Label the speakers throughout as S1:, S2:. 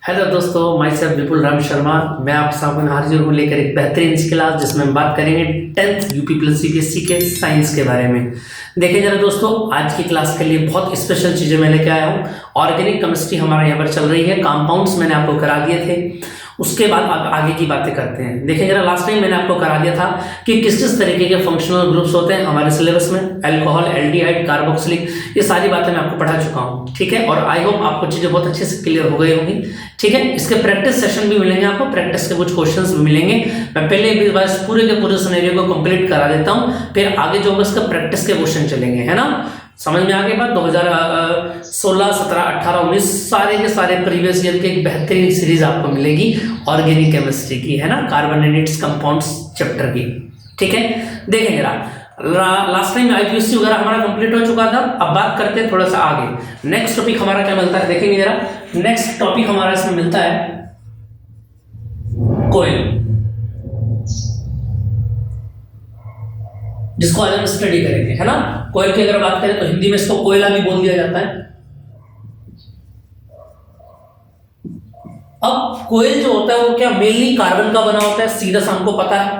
S1: Hello दोस्तों, my self विपुल राम शर्मा। मैं आप सामने हाजिर हूँ लेकर एक बेहतरीन सी क्लास जिसमें हम बात करेंगे 10th यूपी प्लस सीबीएसई के साइंस के बारे में। देखिए जरा दोस्तों, आज की क्लास के लिए बहुत स्पेशल चीज़ें मैं लेकर आया हूँ। ऑर्गेनिक केमिस्ट्री हमारे यहाँ पर चल रही है, कंपाउंड्स मैंने आपको करा दिए थे। उसके बाद आप आगे की बातें करते हैं। देखिए जरा, लास्ट टाइम मैंने आपको करा दिया था कि किस किस तरीके के फंक्शनल ग्रुप्स होते हैं हमारे सिलेबस में। अल्कोहल, एल्डिहाइड, कार्बोक्सिलिक, ये सारी बातें मैं आपको पढ़ा चुका हूँ। ठीक है, और आई होप आपको चीज़ें बहुत अच्छे से क्लियर हो गई होंगी। ठीक है, इसके प्रैक्टिस सेशन भी मिलेंगे, आपको प्रैक्टिस के कुछ क्वेश्चंस भी मिलेंगे। मैं पहले भी बस पूरे के पूरे सिनेरियो को कंप्लीट करा देता हूँ, फिर आगे जो इसका प्रैक्टिस के क्वेश्चन चलेंगे, है ना। समझ में आ गई बात। 2016, 17, 18, 19 सारे के सारे प्रीवियस ईयर की एक बेहतरीन सीरीज आपको मिलेगी ऑर्गेनिक केमिस्ट्री की, है ना, carbon and it's compounds chapter की। ठीक है, देखें जरा, लास्ट टाइम आईपीएससी वगैरह हमारा कंप्लीट हो चुका था। अब बात करते हैं थोड़ा सा आगे। नेक्स्ट टॉपिक हमारा क्या मिलता है, देखेंगे जरा। नेक्स्ट टॉपिक हमारा इसमें मिलता है कोयल, जिसको आज हम स्टडी करेंगे, है ना। कोयल की अगर बात करें तो हिंदी में इसको कोयला भी बोल दिया जाता है। अब कोयल जो होता है वो क्या मेनली कार्बन का बना होता है, सीधा सा हमको पता है।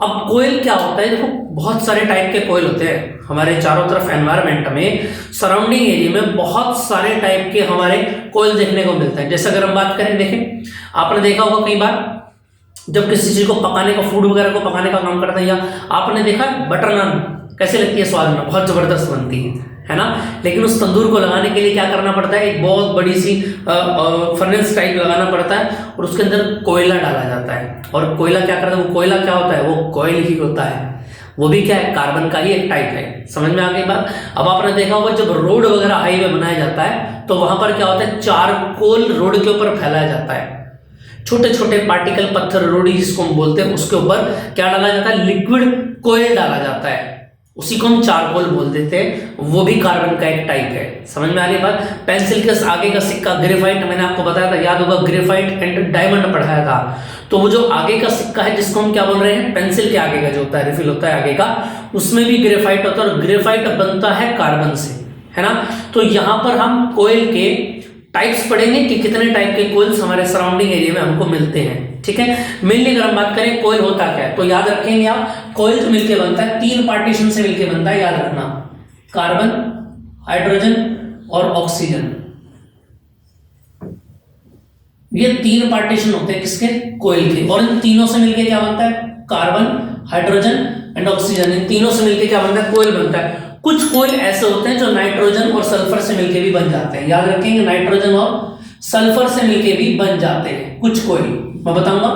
S1: अब कोयल क्या होता है, देखो बहुत सारे टाइप के कोयल होते हैं हमारे चारों तरफ एनवायरनमेंट में, सराउंडिंग एरिया में बहुत सारे टाइप के हमारे कोयल देखने को मिलते हैं। जैसे अगर हम बात करें, देखें आपने देखा होगा कई बार जब किसी चीज को पकाने का, फूड वगैरह को पकाने का काम करते हैं, या आपने देखा बटर नान कैसे लगती है, स्वाद में बहुत जबरदस्त बनती है ना। लेकिन उस तंदूर को लगाने के लिए क्या करना पड़ता है, एक बहुत बड़ी सी फर्नेस टाइप लगाना पड़ता है और उसके अंदर कोयला डाला जाता है। और कोयला क्या करता है, वो कोयला क्या होता है, वो कोयल ही होता है। वो भी क्या है, कार्बन का ही एक टाइप है। समझ में आ गई बात। अब आपने देखा होगा जब रोड वगैरह हाईवे बनाया जाता है तो वहां पर क्या होता है, चारकोल रोड के ऊपर फैलाया जाता है। छोटे छोटे पार्टिकल, पत्थर, रोड़ी जिसको हम बोलते हैं, उसके ऊपर क्या डाला जाता है, लिक्विड कोयल डाला जाता है। उसी को हम चारकोल बोल देते हैं। वो भी कार्बन का एक टाइप है। समझ में आ रही बात। पेंसिल के आगे का सिक्का ग्रेफाइट, मैंने आपको बताया था, याद होगा, ग्रेफाइट एंड डायमंड पढ़ाया था। तो वो जो आगे का सिक्का है जिसको हम क्या बोल रहे हैं, पेंसिल के आगे का जो होता है, रिफिल होता है आगे का, उसमें भी ग्रेफाइट होता है और ग्रेफाइट बनता है कार्बन से, है ना। तो यहां पर हम कोयल के टाइप्स पढ़ेंगे कि कितने टाइप के कोयल्स हमारे सराउंडिंग एरिया में हमको मिलते हैं। ठीक है, मेनली अगर हम बात करें कोयल होता क्या है तो याद रखेंगे आप, कोयल जो मिलके बनता है 3 पार्टीशन से मिलके बनता है, याद रखना, कार्बन, हाइड्रोजन और ऑक्सीजन। ये 3 पार्टीशन होते हैं किसके, कोयल के। और इन तीनों से मिलके क्या बनता है, कार्बन, हाइड्रोजन एंड ऑक्सीजन। इन तीनों से मिलके क्या बनता है, कोयल बनता है। कुछ कोयल ऐसे होते हैं जो नाइट्रोजन और सल्फर से मिलके भी बन जाते हैं, याद रखेंगे, नाइट्रोजन और सल्फर से मिलके भी बन जाते हैं कुछ कोयल, मैं बताऊंगा।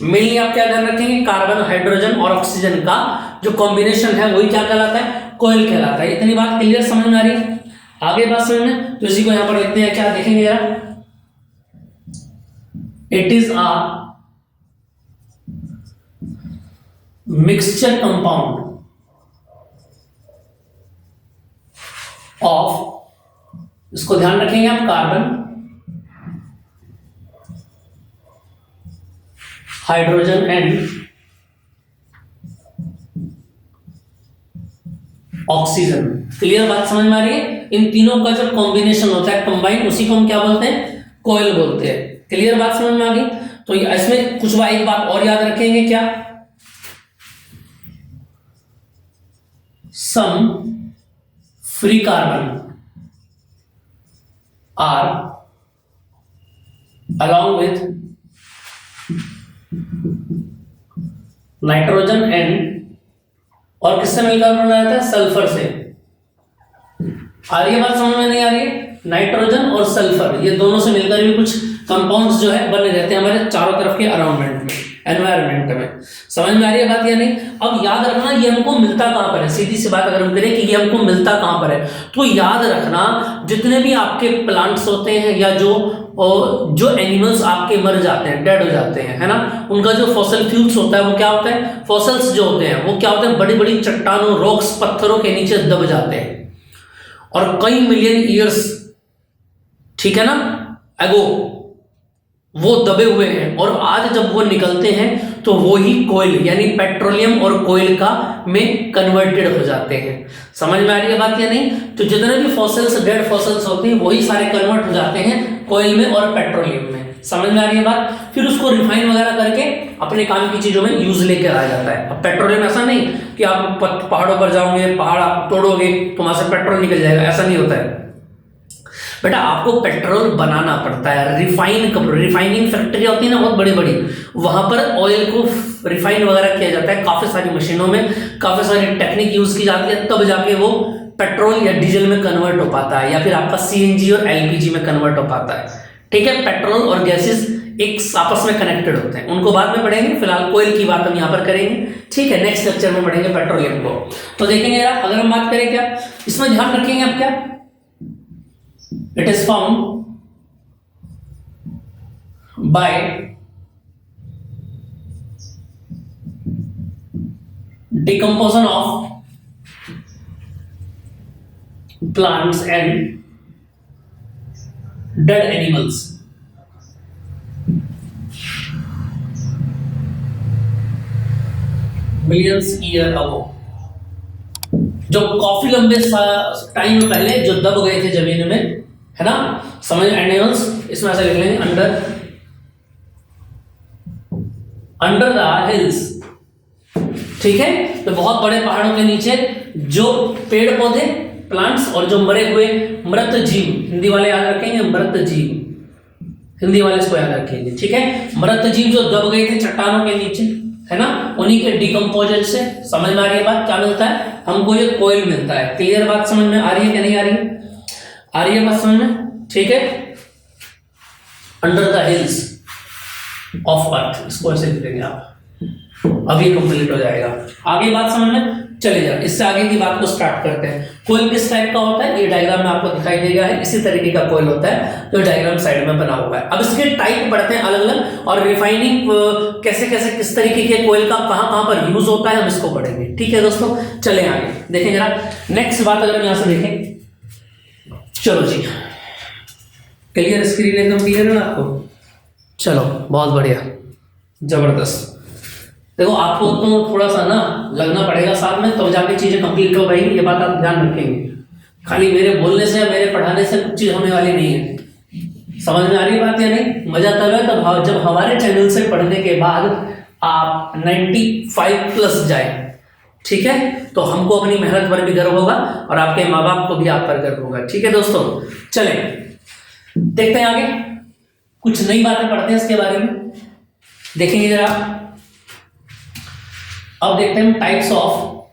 S1: मेनली आप क्या ध्यान रखेंगे, कार्बन, हाइड्रोजन और ऑक्सीजन का जो कॉम्बिनेशन है वही क्या कहलाता है, कोयल कहलाता है। इतनी बात क्लियर समझ में आ रही है। आगे बात समझ में, तो इसी को यहां पर लिखते हैं, क्या देखेंगे यार, it is a mixture compound of, इसको ध्यान रखेंगे आप, carbon, hydrogen and oxygen. Clear बात समझ में आ रही है। इन तीनों का जो कॉम्बिनेशन होता है, कंबाइन, उसी को हम क्या बोलते हैं, कोयल बोलते हैं। क्लियर बात समझ में आ गई। तो इसमें कुछ एक बात और याद रखेंगे, क्या, some free carbon are along with nitrogen and, और किससे मिलकर बनाया जाता है, सल्फर से। आ रही है बात समझ में, नहीं आ रही है। नाइट्रोजन और सल्फर ये दोनों से मिलकर भी कुछ कंपाउंड्स जो है बने रहते हैं हमारे चारों तरफ के अराउंडमेंट में, एनवायरनमेंट में। समझ में आ रही है बात या नहीं। अब याद रखना ये हमको मिलता कहां पर है, सीधी सी बात अगर हम करें कि ये हमको मिलता कहां पर है, तो याद रखना जितने भी आपके प्लांट्स होते हैं या जो एनिमल्स आपके मर जाते हैं, डेड हो जाते हैं, है ना, उनका जो फॉसिल फ्यूल्स होता है वो क्या होता है, फॉसिल्स जो होते हैं वो क्या होते हैं, बड़ी बड़ी चट्टानों, रॉक्स, पत्थरों के नीचे दब जाते हैं और कई मिलियन ईयर्स, ठीक है ना, एगो वो दबे हुए हैं, और आज जब वो निकलते हैं तो वो ही कोयल यानी पेट्रोलियम और कोयल का में कन्वर्टेड हो जाते हैं। समझ में आ रही है बात या नहीं? तो जितने भी फॉसिल्स, डेड फॉसिल्स होते हैं, वही सारे कन्वर्ट हो जाते हैं कोयल में और पेट्रोलियम में। समझ में आ रही है बात? फिर उसको रिफाइन वगैरह करके अपने काम की चीजों में यूज लेके आ जाता है। अब पेट्रोलियम ऐसा नहीं कि आप पहाड़ों पर जाओगे, पहाड़ आप तोड़ोगे तो वहां से पेट्रोल निकल जाएगा, ऐसा नहीं होता है बेटा। आपको पेट्रोल बनाना पड़ता है, रिफाइनिंग फैक्ट्री होती है ना बहुत बड़ी बड़ी, वहां पर ऑयल को रिफाइन वगैरह किया जाता है, काफी सारी मशीनों में काफी सारी टेक्निक यूज की जाती है, तब जाके वो पेट्रोल या डीजल में कन्वर्ट हो पाता है, या फिर आपका सीएनजी और एलपीजी में कन्वर्ट हो पाता है। ठीक है, पेट्रोल और गैसेस एक आपस में कनेक्टेड होते हैं, उनको बाद में पढ़ेंगे, फिलहाल कोयल की बात हम यहाँ पर करेंगे। ठीक है, नेक्स्ट लेक्चर में पढ़ेंगे पेट्रोलियम को। तो देखेंगे यार, अगर हम बात करें क्या इसमें ध्यान रखेंगे आप, क्या it is found by decomposition of plants and dead animals. Millions year ago, जो काफी लंबे टाइम पहले जो दब गए थे जमीन में, है ना, समझ एनिमल्स, इसमें ऐसा लिख लेंगे अंडर द हिल्स। ठीक है, तो बहुत बड़े पहाड़ों के नीचे जो पेड़ पौधे, प्लांट्स और जो मरे हुए मृत जीव, हिंदी वाले याद रखेंगे मृत जीव, हिंदी वाले इसको याद रखेंगे। ठीक है, मृत जीव जो दब गए थे चट्टानों के नीचे, है ना, उन्हीं के डिकम्पोजर से, समझ में आ रही है बात, क्या मिलता है हमको, ये कोयल मिलता है। क्लियर बात समझ में आ रही है कि नहीं आ रही है? आ रही है बात समझ में? ठीक है, under the hills of earth, इसको ऐसे लिखेंगे आप, अब ये कंप्लीट हो जाएगा। आगे बात समझ में चले जाए, इससे आगे की बात को स्टार्ट करते हैं। कोयल किस टाइप का होता है, ये डायग्राम में आपको दिखाई देगा है, इसी तरीके का कोयल होता है जो डायग्राम साइड में बना हुआ है। अब इसके टाइप पढ़ते हैं अलग अलग, और रिफाइनिंग कैसे कैसे किस तरीके के कोयल का कहां पर यूज होता है हम इसको पढ़ेंगे। ठीक है दोस्तों, चले आगे देखें जरा। नेक्स्ट बात अगर हम यहां से देखें, चलो जी, क्लियर, स्क्रीन एकदम क्लियर है ना आपको? चलो बहुत बढ़िया, जबरदस्त। देखो आपको तो थोड़ा सा ना लगना पड़ेगा साथ में, तब जाके चीजें कंप्लीट हो पाएंगी, ये बात आप ध्यान रखेंगे। खाली मेरे बोलने से या मेरे पढ़ाने से कुछ चीज होने वाली नहीं है। समझ में आ रही बात या नहीं? मजा तब है तब जब हमारे चैनल से पढ़ने के बाद आप 95 प्लस जाए। ठीक है, तो हमको अपनी मेहनत पर भी गर्व होगा और आपके माँ बाप को भी आप पर गर्व होगा। ठीक है दोस्तों, चले देखते हैं आगे, कुछ नई बातें पढ़ते हैं इसके बारे में, देखेंगे जरा। अब देखते हैं टाइप्स ऑफ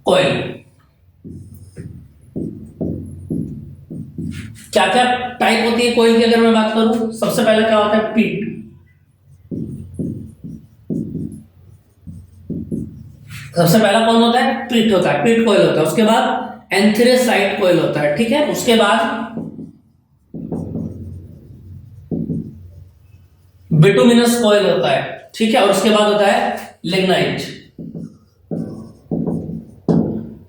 S1: कोयल, क्या क्या टाइप होती है कोयल की। अगर मैं बात करूं, सबसे पहले क्या होता है, पीट। सबसे पहला कौन होता है, पीट होता है, पीट कोयल होता है। उसके बाद एंथ्रेसाइट कोयल होता है। ठीक है, उसके बाद बिटुमिनस कोयल होता है। ठीक है, और उसके बाद होता है लिग्नाइट।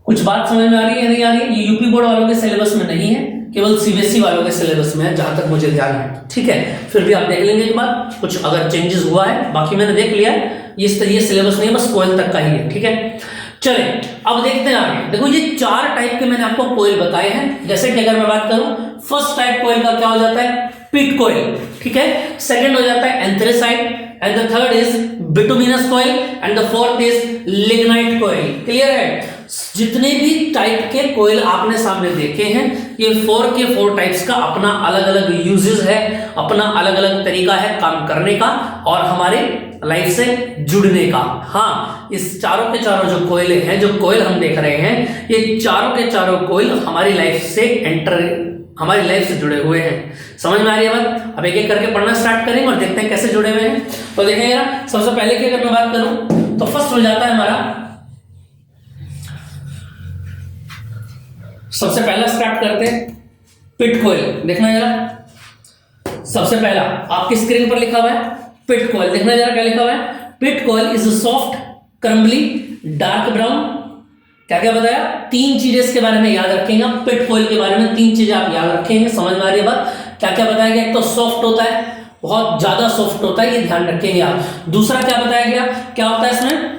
S1: कुछ बात समझ में आ रही है या नहीं आ रही है? ये यूपी बोर्ड वालों के सिलेबस में नहीं है, केवल सीबीएसई वालों के सिलेबस में है जहां तक मुझे ध्यान है। ठीक है, फिर भी आप देख लेंगे एक बार, कुछ अगर चेंजेस हुआ है, बाकी मैंने देख लिया है, ये सिलेबस नहीं, बस कोयल तक का ही है। ठीक है, चले अब देखते हैं आगे। देखो ये 4 टाइप के मैंने आपको कोयल बताए हैं। जैसे कि अगर मैं बात करूं, फर्स्ट टाइप कोयल का क्या हो जाता है, पीट कोयल। ठीक है, सेकंड हो जाता है anthracite, and the third is bituminous coil and the fourth is lignite coil। Clear है? जितने भी टाइप के कोयल आपने सामने देखे हैं, ये 4 के 4 टाइप्स का अपना अलग अलग यूजेस है, अपना अलग अलग तरीका है काम करने का और हमारे लाइफ से जुड़ने का। हाँ, इस चारों के चारों जो कोयले हैं, जो कोयल हम देख रहे हैं, ये चारों के चारों कोयल हमारी हमारी लाइफ से जुड़े हुए हैं। समझ में आ रही है बात? अब एक एक करके पढ़ना स्टार्ट करेंगे और देखते हैं कैसे जुड़े हुए हैं। तो देखेंगे यार, सबसे पहले की अगर मैं बात करूं तो फर्स्ट हो जाता है हमारा, सबसे पहला स्टार्ट करते हैं पिट कोयल। देखना जरा, सबसे पहला आपकी स्क्रीन पर लिखा हुआ है पिट कोयल। देखना जरा क्या लिखा हुआ है, peat coal is soft, crumbly, dark brown. क्या क्या बताया? 3 चीजें इसके बारे में याद रखेंगे। पिट कोयल के बारे में 3 चीजें आप याद रखेंगे। समझ में आ रही है बात? क्या क्या बताया गया, एक तो सॉफ्ट होता है, बहुत ज्यादा सॉफ्ट होता है, ये ध्यान रखेंगे आप। दूसरा क्या बताया गया, क्या होता है इसमें,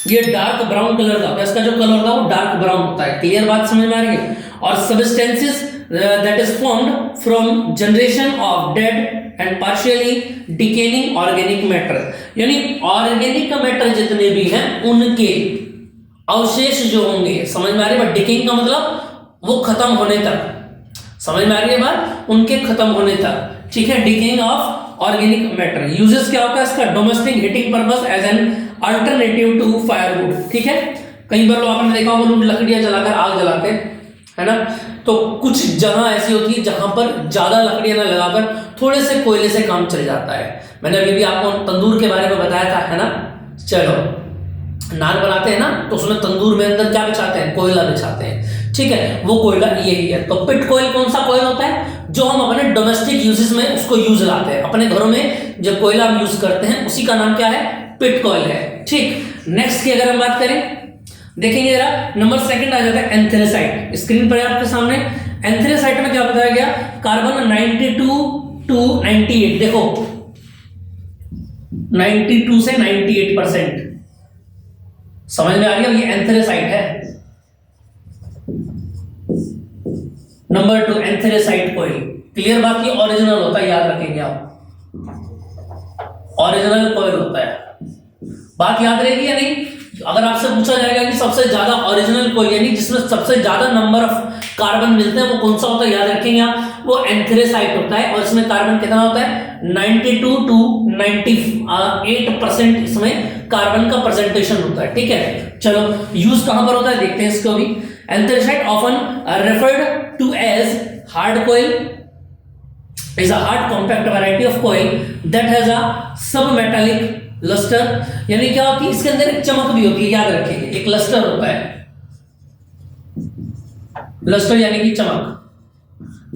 S1: ये डार्क ब्राउन कलर का होता है, इसका जो कलर होता है वो डार्क ब्राउन होता है। क्लियर बात समझ में आ रही है। और substances that is formed from generation of dead and partially decaying organic matter, यानी ऑर्गेनिक मैटर जितने भी हैं उनके अवशेष जो होंगे, समझ में आ रही है। डिकेइंग का मतलब वो खत्म होने तक, समझ में आ रही है बात, उनके खत्म होने तक, ठीक है। Decaying of organic matter. Uses क्या होता है इसका, domestic heating purpose as an alternative to firewood, ठीक है। कई बार लोग आपने देखा होगा लोग लकड़ियां जलाकर आग जलाते हैं, है ना। तो कुछ जगह ऐसी होती है जहां पर ज्यादा लकड़ियां ना लगाकर थोड़े से कोयले से काम चल जाता है। मैंने अभी भी आपको तंदूर के बारे में बताया था, है ना। चलो, नान बनाते हैं ना तो उसमें तंदूर में अंदर क्या बिछाते हैं, कोयला बिछाते हैं, ठीक है। वो कोयला यही है। तो पिट कोयल कौन सा कोयल होता है, जो हम अपने डोमेस्टिक यूजेस में उसको यूज लाते हैं, अपने घरों में जो कोयला हम यूज करते हैं उसी का नाम क्या है, पिट कोयल है, ठीक। नेक्स्ट की अगर हम बात करें, देखेंगे जरा, नंबर सेकंड आ जाता है एंथ्रेसाइट। स्क्रीन पर आपके सामने एंथ्रेसाइट में क्या बताया गया, कार्बन 92 to 98, देखो 92 से 98%, समझ में आ रही है, ये एंथ्रेसाइट है। नंबर 2 एंथ्रेसाइट कोयल। क्लियर बात, की ओरिजिनल होता है, याद रखेंगे आप, ओरिजिनल कोयल होता है। बात याद रहेगी या नहीं। अगर आपसे पूछा जाएगा कि सबसे ज्यादा ओरिजिनल कोयल यानी जिसमें सबसे ज्यादा नंबर ऑफ कार्बन मिलते हैं वो कौन सा होता है, याद रखेंगे आप, वो एंथ्रेसाइट होता है। और इसमें कार्बन कितना होता है, 92 to 98% इसमें कार्बन का प्रेजेंटेशन होता है, ठीक है। चलो, यूज कहां पर होता है देखते हैं इसको भी। Anthracite often referred to as hard coal is a hard compact variety of coil that has a submetallic luster, यानी क्या होती है, इसके अंदर एक चमक भी होती है, याद रखेंगे, एक लस्टर होता है, लस्टर यानी कि चमक।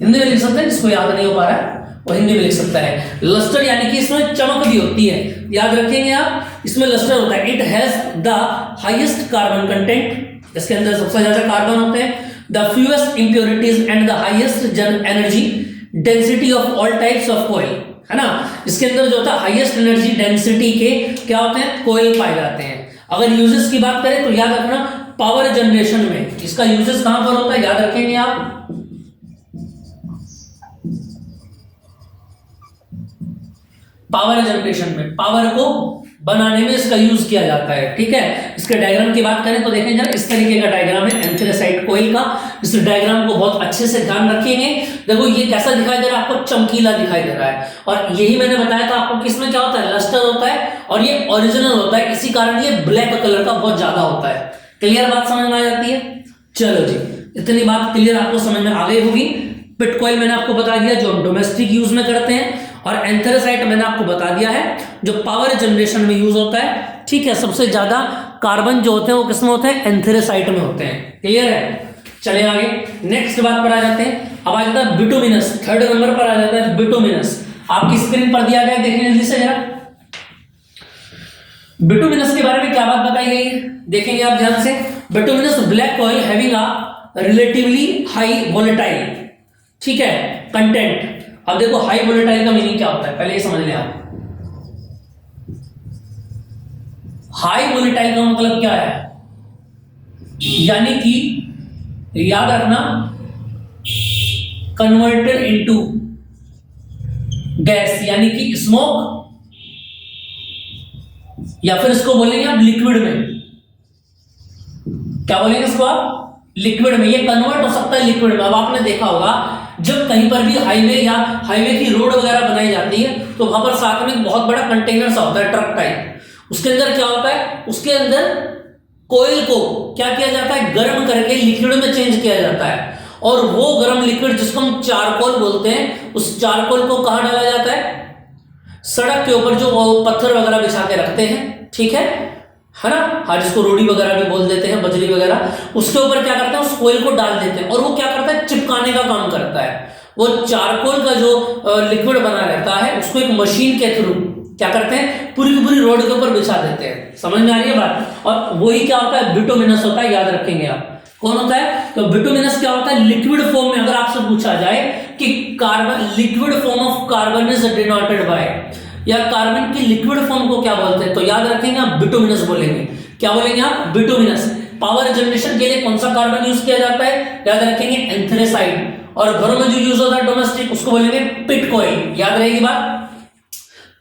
S1: हिंदी में लिख सकते हैं, जिसको याद नहीं हो पा रहा है वो हिंदी में लिख सकता है। लस्टर यानी कि इसमें चमक भी होती है, याद रखेंगे आप, इसमें लस्टर होता है। It has the highest carbon content, इसके अंदर सबसे ज्यादा कार्बन होते हैं, the fewest impurities and the highest energy density of all types of coal, है ना। इसके अंदर जो होता है हाईएस्ट एनर्जी डेंसिटी के क्या होते हैं, कोयल पाए जाते हैं। अगर यूजेस की बात करें तो याद रखना, पावर जनरेशन में इसका यूजेस कहां पर होता है, याद रखेंगे आप, पावर जनरेशन में, पावर को बनाने में इसका यूज किया जाता है, ठीक है। इसके डायग्राम की बात करें तो देखें जरा, इस तरीके का डायग्राम है एंथ्रेसाइट कोयल का। इस डायग्राम को बहुत अच्छे से ध्यान रखेंगे। देखो ये कैसा दिखाई दे रहा है आपको, चमकीला दिखाई दे रहा है। और यही मैंने बताया था आपको, किसमें क्या होता है, लस्टर होता है, और ये ओरिजिनल होता है, इसी कारण ये ब्लैक कलर का बहुत ज्यादा होता है। क्लियर बात समझ में आ जाती है। चलो जी, इतनी बात क्लियर आपको समझ में आ गई होगी। पिट कोयल मैंने आपको बता दिया जो हम डोमेस्टिक यूज में करते हैं, और एंथ्रेसाइट मैंने आपको बता दिया है जो पावर जनरेशन में यूज होता है, ठीक है। सबसे ज्यादा कार्बन जो होते हैं वो किसमें होते हैं, एंथ्रेसाइट में होते हैं। क्लियर है। चलिए आगे नेक्स्ट बात पर आ जाते हैं। अब आ जाता है बिटुमिनस, थर्ड नंबर पर आ जाता है बिटुमिनस। आपकी स्क्रीन पर दिया गया है, देखिए जल्दी से जरा। बिटुमिनस के बारे में क्या बात बताई गई है, देखेंगे आप ध्यान से। Bituminous black oil having a relatively high volatile, ठीक है, कंटेंट। अब देखो हाई वोलेटाइल का मीनिंग क्या होता है, पहले ये समझ लें आप। हाई वोलेटाइल का मतलब क्या है, यानी कि याद रखना, कन्वर्टेड इनटू गैस, यानी कि स्मोक, या फिर इसको बोलेंगे आप लिक्विड में। क्या बोलेंगे इसको आप, लिक्विड में। ये कन्वर्ट हो सकता है लिक्विड में। अब आपने देखा होगा जब कहीं पर भी हाईवे या हाईवे की रोड वगैरह बनाई जाती है तो वहां पर साथ में बहुत बड़ा कंटेनर सा होता है, ट्रक टाइप। उसके अंदर क्या होता है, उसके अंदर कोयल को क्या किया जाता है, गर्म करके लिक्विड में चेंज किया जाता है। और वो गर्म लिक्विड जिसको हम चारकोल बोलते हैं, उस चारकोल को कहां डाला जाता है, सड़क के ऊपर जो पत्थर वगैरह बिछा के रखते हैं, ठीक है ना, हाँ, जिसको रोडी वगैरह भी बोल देते हैं, बजरी वगैरह, उसके ऊपर क्या करते हैं, उस कोयल को डाल देते हैं। और वो क्या करता है, चिपकाने का काम करता है। वो चारकोल का जो लिक्विड बना रहता है उसको एक मशीन के थ्रू क्या करते हैं, पूरी की पूरी रोड के ऊपर बिछा देते हैं। समझ में आ रही है बात। और वही क्या होता है, बिटुमिनस होता है, याद रखेंगे आप। कौन होता है? तो बिटुमिनस क्या होता है? लिक्विड फॉर्म में अगर आपसे पूछा जाए कि carbon, liquid form of carbon is denoted by, या कार्बन की लिक्विड फॉर्म को क्या बोलते हैं, तो याद रखेंगे आप बिटुमिनस बोलेंगे। क्या बोलेंगे आप? बिटुमिनस। पावर जनरेशन के लिए कौन सा कार्बन यूज किया जाता है? याद रखेंगे एंथ्रेसाइड। और घरों में जो यूज होता है डोमेस्टिक, उसको बोलेंगे पिट कोयल। याद रहेगी बात।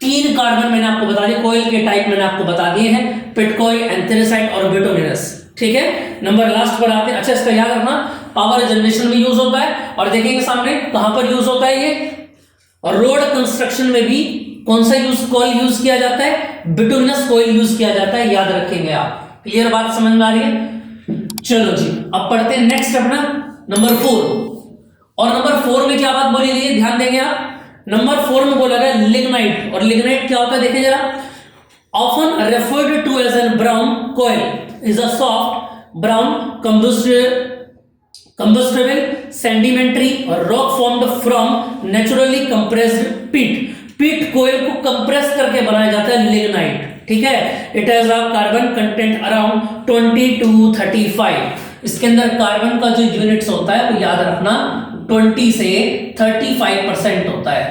S1: 3 कार्बन मैंने आपको बता दिए, कोयल के टाइप मैंने आपको बता दिए हैं, पिट कोयल, एंथ्रेसाइड और बिटुमिनस। ठीक है, नंबर लास्ट पर आते हैं। अच्छा, इसका याद रखना, पावर जनरेशन में यूज होता है। और देखेंगे सामने कहां पर यूज होता है ये, और रोड कंस्ट्रक्शन में भी कौन सा कोयल यूज किया जाता है? बिटुमिनस कोयल यूज किया जाता है। याद रखेंगे आप। क्लियर बात समझ में आ रही है? चलो जी, अब पढ़ते हैं नेक्स्ट अपना नंबर 4। और नंबर 4 में क्या बात बोली गई है, ध्यान देंगे आप। नंबर 4 में बोला गया लिग्नाइट। और लिग्नाइट क्या होता है देखें जरा। Often referred to as an brown coal is a soft brown combustible sedimentary rock formed from naturally compressed peat। पीट कोयल को कंप्रेस करके बनाया जाता है लिग्नाइट। ठीक है, it has a carbon content around 20 to 35। इसके अंदर कार्बन का जो यूनिट्स होता है वो याद रखना 20 से 35% होता है,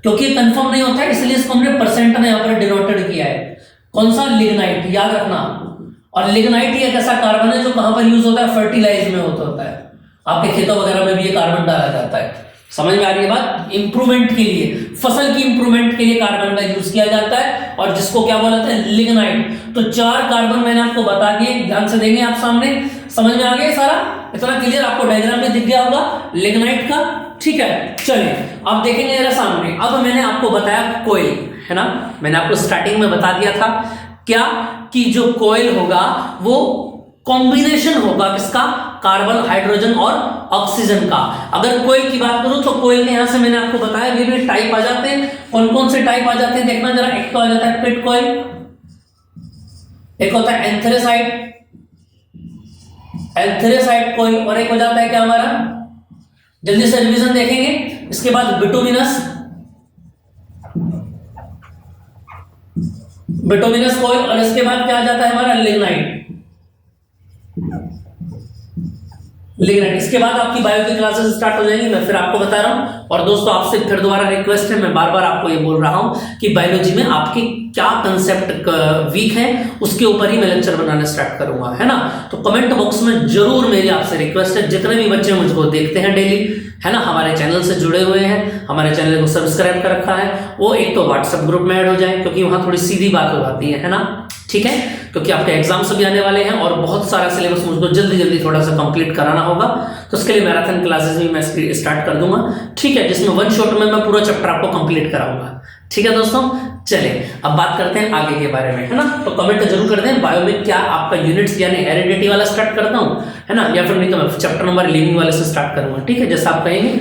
S1: क्योंकि कंफर्म नहीं होता है इसलिए इसको हमने परसेंट में यहां पर डिनोटेड किया है। कौन सा? लिग्नाइट। याद रखना। और लिग्नाइट एक ऐसा कार्बन है जो कहां पर यूज होता है? फर्टिलाइज में होता है। आपके खेतों वगैरह में भी ये कार्बन डाला जाता है। समझ में आ रही है बात? इंप्रूवमेंट के लिए, फसल की इंप्रूवमेंट के लिए कार्बन का यूज किया जाता है, और जिसको क्या बोला जाता है? लिग्नाइट। तो 4 कार्बन मैंने आपको बता दिए, ध्यान से देंगे आप सामने। समझ में आ गया सारा? इतना क्लियर? आपको डायग्राम में दिख गया होगा लिग्नाइट का। ठीक है, चलिए अब देखेंगे जरा सामने। अब मैंने आपको बताया कोयल, है ना, मैंने आपको स्टार्टिंग में बता दिया था क्या, कि जो कोयल होगा वो कॉम्बिनेशन होगा किसका? कार्बन, हाइड्रोजन और ऑक्सीजन का। अगर कोयल की बात करूं तो कोयल के यहां से मैंने आपको बताया विभिन्न टाइप आ जाते हैं। कौन कौन से टाइप आ जाते हैं देखना जरा। एक तो आ जाता है पिट कोयल, एक होता है एंथ्रेसाइड कोयल, और एक हो जाता है क्या हमारा, जल्दी से रिवीजन देखेंगे। इसके बाद बिटुमिनस कोयल, और इसके बाद क्या आ जाता है हमारा? लिग्नाइट। इसके बाद आपकी बायो की क्लासेस स्टार्ट हो जाएंगी, मैं फिर आपको बता रहा हूं। और दोस्तों आपसे फिर दोबारा रिक्वेस्ट है, मैं बार बार आपको ये बोल रहा हूं कि बायोलॉजी में आपके क्या कंसेप्ट वीक है उसके ऊपर ही मैं लेक्चर बनाना स्टार्ट करूंगा, है ना। तो कमेंट बॉक्स में जरूर मेरी आपसे रिक्वेस्ट है, जितने भी बच्चे मुझको देखते हैं डेली, है ना, हमारे चैनल से जुड़े हुए हैं, हमारे चैनल को सब्सक्राइब कर रखा है, वो एक तो व्हाट्सएप ग्रुप में ऐड हो जाए, क्योंकि वहां थोड़ी सीधी बात हो जाती है ना। ठीक है, क्योंकि आपके एग्जाम्स भी आने वाले हैं और बहुत सारा सिलेबस मुझको जल्दी जल्दी थोड़ा सा कंप्लीट कराना होगा, तो उसके लिए मैराथन क्लासेस भी मैं स्टार्ट कर दूंगा। ठीक है, जिसमें 1 शॉट में मैं पूरा चैप्टर आपको कंप्लीट कराऊंगा। ठीक है दोस्तों, चलिए अब बात करते हैं आगे के बारे में, है ना। तो कमेंट जरूर कर दें बायो में क्या आपका यूनिट्स यानी हेरिडिटी वाला स्टार्ट करता हूं, है ना, या फिर नहीं तो मैं चैप्टर नंबर 11 वाले से स्टार्ट करूंगा। ठीक है, जैसा आप कहेंगे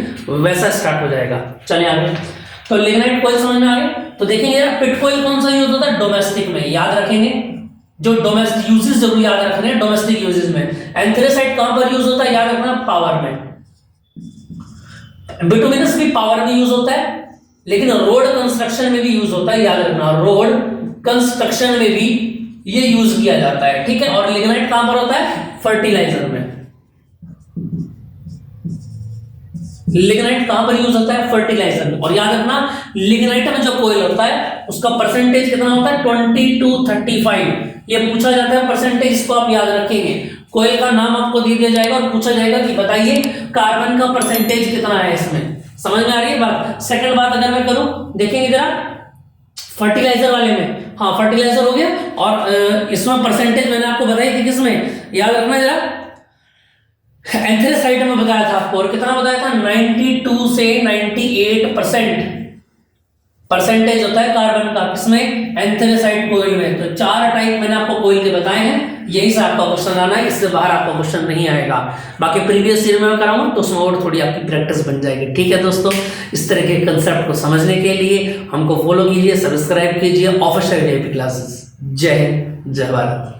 S1: वैसा स्टार्ट हो जाएगा। चलिए आगे। तो लिग्नाइट कोयल समझ में आ गया। तो देखेंगे यार पिट कोयल कौन सा यूज होता है? डोमेस्टिक में। याद रखेंगे जो डोमेस्टिक यूजेस जरूर याद रखने हैं, डोमेस्टिक यूजेस में। एंथ्रेसाइड कहां पर यूज होता है? याद रखना, पावर में। बिटुमिनस भी पावर में यूज होता है, लेकिन रोड कंस्ट्रक्शन में भी यूज होता है। याद रखना, रोड कंस्ट्रक्शन में भी ये यूज किया जाता है। ठीक है, और लिग्नाइट कहां पर होता है? फर्टिलाइजर में। लिग्नाइट कहां पर यूज होता है? फर्टिलाइजर में। और याद रखना लिग्नाइट में जो कोयल होता है उसका परसेंटेज कितना होता है? 20 to 35। ये पूछा जाता है परसेंटेज, इसको आप याद रखेंगे। कोयल का नाम आपको दे दिया जाएगा और पूछा जाएगा कि बताइए कार्बन का परसेंटेज कितना है इसमें। समझ में आ रही है बात? सेकंड बात अगर मैं करूं, देखेंगे जरा फर्टिलाइजर वाले में। हाँ, फर्टिलाइजर हो गया, और इसमें परसेंटेज मैंने आपको बताई थी किसमें? याद रखना जरा, एंथ्रेसाइड में बताया था आपको, और कितना बताया था? 92 से 98% परसेंटेज होता है कार्बन का, किसमें? एंथ्रेसाइड कोयल में। तो 4 टाइप मैंने आपको कोयल के बताए हैं, यही से आपका क्वेश्चन आना है, इससे बाहर आपका क्वेश्चन नहीं आएगा। बाकी प्रीवियस ईयर में मैं कराऊंगा तो उसमें और थोड़ी आपकी प्रैक्टिस बन जाएगी। ठीक है दोस्तों, इस तरह के कंसेप्ट को समझने के लिए हमको फॉलो कीजिए, सब्सक्राइब कीजिए ऑफिशियल डीएपी क्लासेस। जय हिंद, जय भारत।